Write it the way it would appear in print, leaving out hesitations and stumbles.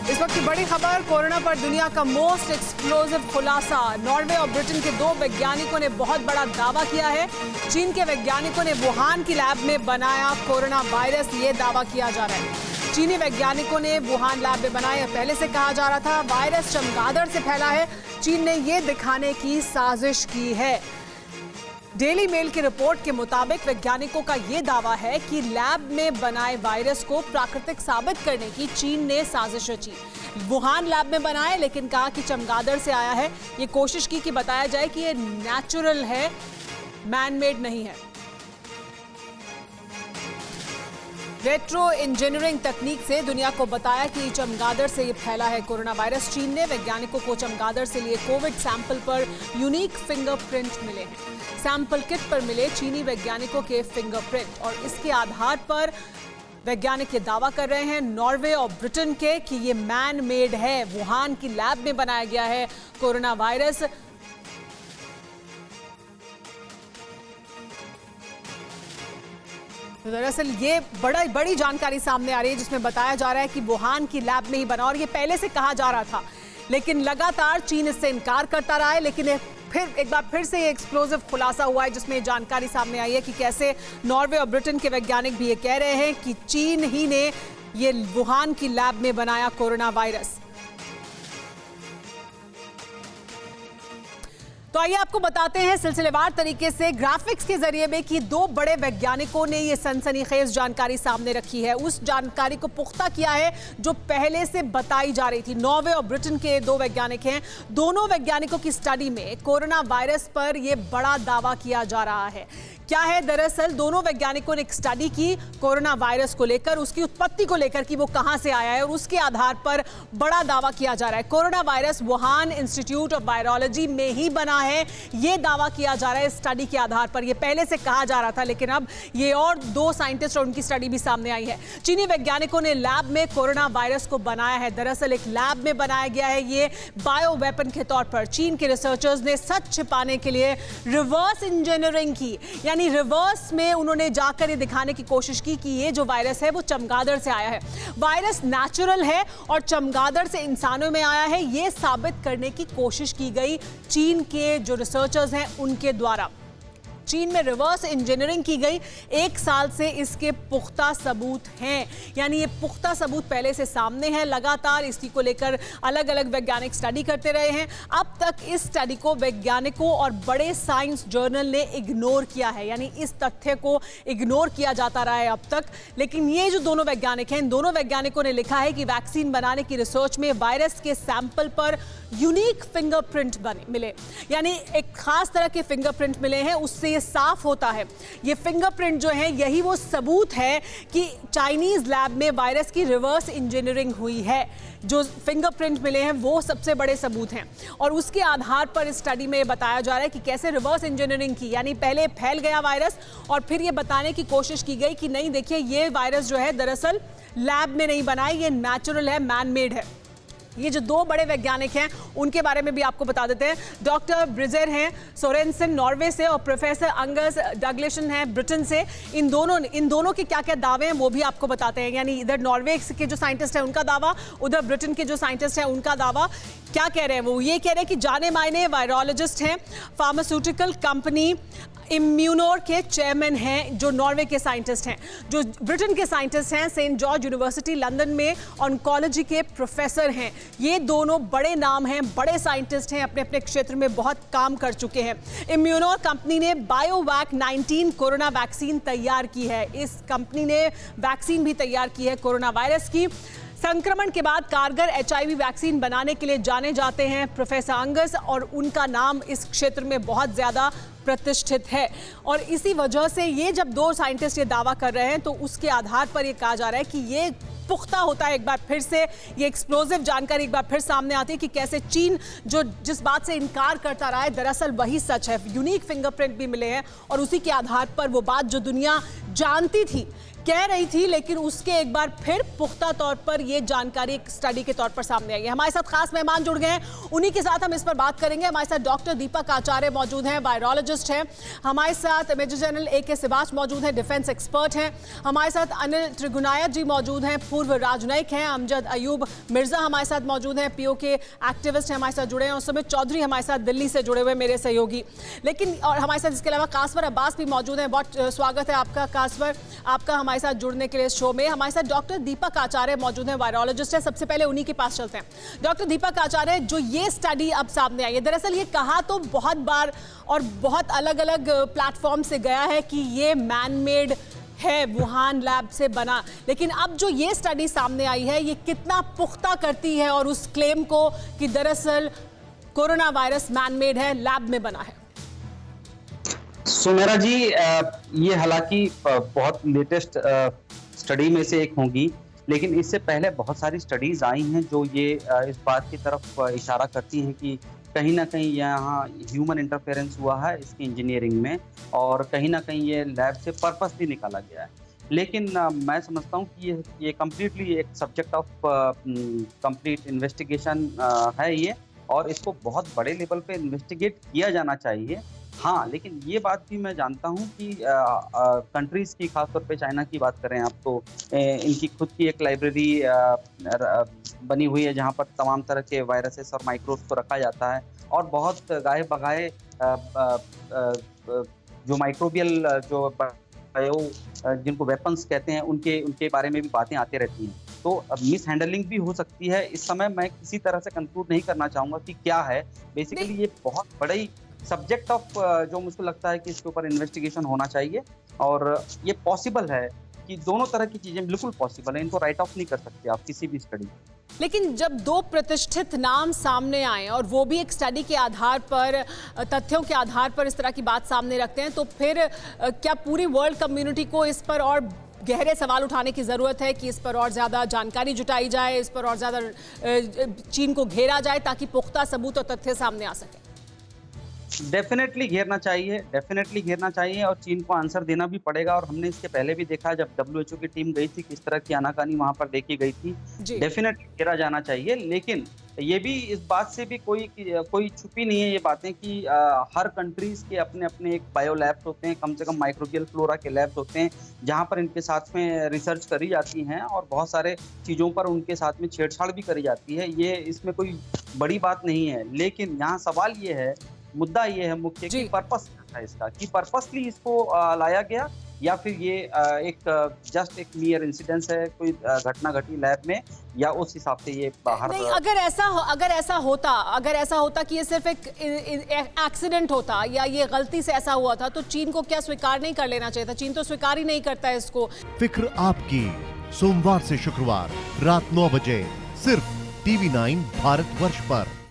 इस वक्त की बड़ी खबर, कोरोना पर दुनिया का मोस्ट एक्सप्लोसिव खुलासा। नॉर्वे और ब्रिटेन के दो वैज्ञानिकों ने बहुत बड़ा दावा किया है। चीन के वैज्ञानिकों ने वुहान की लैब में बनाया कोरोना वायरस, ये दावा किया जा रहा है। चीनी वैज्ञानिकों ने वुहान लैब में बनाया, पहले से कहा जा रहा था वायरस चमगादड़ से फैला है। चीन ने ये दिखाने की साजिश की है। डेली मेल की रिपोर्ट के मुताबिक वैज्ञानिकों का यह दावा है कि लैब में बनाए वायरस को प्राकृतिक साबित करने की चीन ने साजिश रची। वुहान लैब में बनाए, लेकिन कहा कि चमगादड़ से आया है। ये कोशिश की कि बताया जाए कि ये नेचुरल है, मैन मेड नहीं है। रेट्रो इंजीनियरिंग तकनीक से दुनिया को बताया कि चमगादड़ से ये फैला है कोरोना वायरस। चीन ने वैज्ञानिकों को चमगादड़ से लिए कोविड सैंपल पर यूनिक फिंगरप्रिंट मिले हैं। सैंपल किट पर मिले चीनी वैज्ञानिकों के फिंगरप्रिंट, और इसके आधार पर वैज्ञानिक ये दावा कर रहे हैं नॉर्वे और ब्रिटेन के कि ये मैन मेड है, वुहान की लैब में बनाया गया है कोरोना वायरस। दरअसल ये बड़ी जानकारी सामने आ रही है, जिसमें बताया जा रहा है कि वुहान की लैब में ही बना, और ये पहले से कहा जा रहा था, लेकिन लगातार चीन इससे इनकार करता रहा है। लेकिन एक बार फिर से ये एक्सप्लोसिव खुलासा हुआ है, जिसमें जानकारी सामने आई है कि कैसे नॉर्वे और ब्रिटेन के वैज्ञानिक भी ये कह रहे हैं कि चीन ही ने ये वुहान की लैब में बनाया कोरोना वायरस। तो आइए आपको बताते हैं सिलसिलेवार तरीके से ग्राफिक्स के जरिए में कि दो बड़े वैज्ञानिकों ने ये सनसनीखेज जानकारी सामने रखी है। उस जानकारी को पुख्ता किया है जो पहले से बताई जा रही थी। नॉर्वे और ब्रिटेन के दो वैज्ञानिक हैं। दोनों वैज्ञानिकों की स्टडी में कोरोना वायरस पर यह बड़ा दावा किया जा रहा है। क्या है, दरअसल दोनों वैज्ञानिकों ने एक स्टडी की कोरोना वायरस को लेकर, उसकी उत्पत्ति को लेकर कि वो कहां से आया है, और उसके आधार पर बड़ा दावा किया जा रहा है। Corona virus Wuhan institute of virology में ही बना है, ये दावा किया जा रहा है स्टडी के आधार पर। ये पहले से कहा जा रहा था, लेकिन अब ये और दो साइंटिस्ट और उनकी स्टडी भी सामने आई है। चीनी वैज्ञानिकों ने लैब में कोरोना वायरस को बनाया है। दरअसल एक लैब में बनाया गया है ये बायो वेपन के तौर पर। चीन के रिसर्चर्स ने सच छिपाने के लिए रिवर्स इंजीनियरिंग की, यानी रिवर्स में उन्होंने जाकर ये दिखाने की कोशिश की कि ये जो वायरस है वो चमगादड़ से आया है। वायरस नेचुरल है और चमगादड़ से इंसानों में आया है, ये साबित करने की कोशिश की गई चीन के जो रिसर्चर्स हैं उनके द्वारा। चीन में रिवर्स इंजीनियरिंग की गई। 1 साल से इसके पुख्ता सबूत हैं, यानी ये पुख्ता सबूत पहले से सामने हैं। लगातार इसी को लेकर अलग अलग वैज्ञानिक स्टडी करते रहे हैं। अब तक इस स्टडी को वैज्ञानिकों और बड़े साइंस जर्नल ने इग्नोर किया है, यानी इस तथ्य को इग्नोर किया जाता रहा है अब तक। लेकिन ये जो दोनों वैज्ञानिक हैं, इन दोनों वैज्ञानिकों ने लिखा है कि वैक्सीन बनाने की रिसर्च में वायरस के सैंपल पर यूनिक फिंगरप्रिंट मिले, यानी एक खास तरह के फिंगरप्रिंट मिले हैं। उससे ये साफ होता है, ये फिंगरप्रिंट जो है यही वो सबूत है कि चाइनीज लैब में वायरस की रिवर्स इंजीनियरिंग हुई है। जो फिंगरप्रिंट मिले हैं वो सबसे बड़े सबूत हैं, और उसके आधार पर इस स्टडी में बताया जा रहा है कि कैसे रिवर्स इंजीनियरिंग की, यानी पहले फैल गया वायरस और फिर ये बताने की कोशिश की गई कि नहीं, देखिए ये वायरस जो है दरअसल लैब में नहीं बना है, ये नेचुरल है, मैन मेड है। ये जो दो बड़े वैज्ञानिक हैं उनके बारे में भी आपको बता देते हैं। डॉक्टर ब्रिजेर हैं सोरेनसन नॉर्वे से, और प्रोफेसर अंगस डगलेशन हैं ब्रिटेन से। इन दोनों के क्या क्या दावे हैं वो भी आपको बताते हैं। यानी इधर नॉर्वे के जो साइंटिस्ट हैं उनका दावा, उधर ब्रिटेन के जो साइंटिस्ट हैं उनका दावा। क्या कह रहे हैं वो? ये कह रहे हैं कि जाने मायने वायरोलॉजिस्ट हैं, फार्मास्यूटिकल कंपनी इम्यूनोर के चेयरमैन हैं जो नॉर्वे के साइंटिस्ट हैं। जो ब्रिटेन के साइंटिस्ट हैं सेंट जॉर्ज यूनिवर्सिटी लंदन में ऑन्कोलॉजी के प्रोफेसर हैं। ये दोनों बड़े नाम हैं, बड़े साइंटिस्ट हैं, अपने अपने क्षेत्र में बहुत काम कर चुके हैं। इम्यूनोर कंपनी ने बायोवैक 19 कोरोना वैक्सीन तैयार की है। इस कंपनी ने वैक्सीन भी तैयार की है कोरोना वायरस की। संक्रमण के बाद कारगर HIV वैक्सीन बनाने के लिए जाने जाते हैं प्रोफेसर अंगस, और उनका नाम इस क्षेत्र में बहुत ज़्यादा प्रतिष्ठित है। और इसी वजह से ये जब दो साइंटिस्ट ये दावा कर रहे हैं तो उसके आधार पर ये कहा जा रहा है कि ये पुख्ता होता है। एक बार फिर से ये एक्सप्लोसिव जानकारी एक बार फिर सामने आती है कि कैसे चीन जो जिस बात से इनकार करता रहा है दरअसल वही सच है। यूनिक फिंगरप्रिंट भी मिले हैं, और उसी के आधार पर वो बात जो दुनिया जानती थी कह रही थी, लेकिन उसके एक बार फिर पुख्ता तौर पर यह जानकारी एक स्टडी के तौर पर सामने आई है। हमारे साथ खास मेहमान जुड़ गए हैं, उन्हीं के साथ हम इस पर बात करेंगे। हमारे साथ डॉक्टर दीपक आचार्य मौजूद हैं, वायरोलॉजिस्ट हैं। हमारे साथ मेजर जनरल AK सिबाच मौजूद हैं, डिफेंस एक्सपर्ट हैं। हमारे साथ अनिल त्रिगुनायत जी मौजूद हैं, पूर्व राजनयिक हैं। अमजद अयूब मिर्जा हमारे साथ मौजूद हैं, POK एक्टिविस्ट हैं, हमारे साथ जुड़े हैं। और सुमित चौधरी हमारे साथ दिल्ली से जुड़े हुए मेरे सहयोगी। लेकिन और हमारे साथ इसके अलावा कासवर अब्बास भी मौजूद हैं। बहुत स्वागत है आपका कासवर, आपका हमारे साथ जुड़ने के लिए शो में। हमारे साथ डॉक्टर दीपक आचार्य मौजूद हैं, वायरोलॉजिस्ट हैं। सबसे पहले उन्हीं के पास चलते हैं। डॉक्टर दीपक आचार्य, जो ये स्टडी अब सामने आई है, दरअसल ये कहा तो बहुत बार और बहुत अलग अलग प्लेटफॉर्म से गया है कि ये मैन मेड है, वुहान लैब से बना, लेकिन अब जो ये स्टडी सामने आई है, ये कितना पुख्ता करती है और उस क्लेम को कि दरअसल कोरोना वायरस मैन मेड है, लैब में बना है। सुमेरा जी, ये हालांकि बहुत लेटेस्ट स्टडी में से एक होंगी, लेकिन इससे पहले बहुत सारी स्टडीज आई हैं जो ये इस बात की तरफ इशारा करती हैं कि कहीं ना कहीं यहाँ ह्यूमन इंटरफेरेंस हुआ है इसकी इंजीनियरिंग में, और कहीं ना कहीं ये लैब से पर्पसली निकाला गया है। लेकिन मैं समझता हूँ कि ये कम्प्लीटली एक सब्जेक्ट ऑफ कंप्लीट इन्वेस्टिगेशन है ये, और इसको बहुत बड़े लेवल पे इन्वेस्टिगेट किया जाना चाहिए। हाँ, लेकिन ये बात भी मैं जानता हूँ कि कंट्रीज़ की, खासतौर पे चाइना की बात करें आप तो इनकी खुद की एक लाइब्रेरी बनी हुई है जहाँ पर तमाम तरह के वायरसेस और माइक्रोब्स को रखा जाता है, और बहुत गाहे बगाहे जो माइक्रोबियल जो बायो जिनको वेपन्स कहते हैं उनके बारे में भी बातें आती रहती हैं। तो मिस हैंडलिंग भी हो सकती है। इस समय मैं किसी तरह से कंक्लूड नहीं करना चाहूँगा कि क्या है। बेसिकली ये बहुत बड़ी सब्जेक्ट ऑफ जो मुझको लगता है कि इसके ऊपर इन्वेस्टिगेशन होना चाहिए, और ये पॉसिबल है कि दोनों तरह की चीजें बिल्कुल पॉसिबल है, इनको राइट ऑफ नहीं कर सकते आप किसी भी स्टडी। लेकिन जब दो प्रतिष्ठित नाम सामने आए और वो भी एक स्टडी के आधार पर, तथ्यों के आधार पर इस तरह की बात सामने रखते हैं, तो फिर क्या पूरी वर्ल्ड कम्युनिटी को इस पर और गहरे सवाल उठाने की ज़रूरत है कि इस पर और ज़्यादा जानकारी जुटाई जाए, इस पर और ज़्यादा चीन को घेरा जाए ताकि पुख्ता सबूत और तथ्य सामने आ सके? डेफिनेटली घेरना चाहिए, और चीन को आंसर देना भी पड़ेगा। और हमने इसके पहले भी देखा जब WHO की टीम गई थी, किस तरह की आनाकानी वहां पर देखी गई थी। डेफिनेटली घेरा जाना चाहिए, लेकिन ये भी इस बात से भी कोई छुपी नहीं है ये बातें कि हर कंट्रीज के अपने अपने एक बायो लैब्स होते हैं, कम से कम माइक्रोबियल फ्लोरा के लैब्स होते हैं, जहां पर इनके साथ में रिसर्च करी जाती हैं और बहुत सारे चीज़ों पर उनके साथ में छेड़छाड़ भी करी जाती है। ये इसमें कोई बड़ी बात नहीं है, लेकिन यहाँ सवाल ये है, मुद्दा ये है मुख्य कि पर्पस क्या था इसका, कि पर्पसली इसको लाया गया या फिर ये जस्ट एक मियर इंसिडेंस है, कोई घटना घटी लैब में, या उस हिसाब से ये बाहर नहीं। अगर ऐसा होता कि ये सिर्फ एक एक्सीडेंट होता या ये गलती से ऐसा हुआ था, तो चीन को क्या स्वीकार नहीं कर लेना चाहिए था? चीन तो स्वीकार ही नहीं करता है इसको। फिक्र आपकी, सोमवार से शुक्रवार रात 9 बजे सिर्फ TV9 भारतवर्ष पर।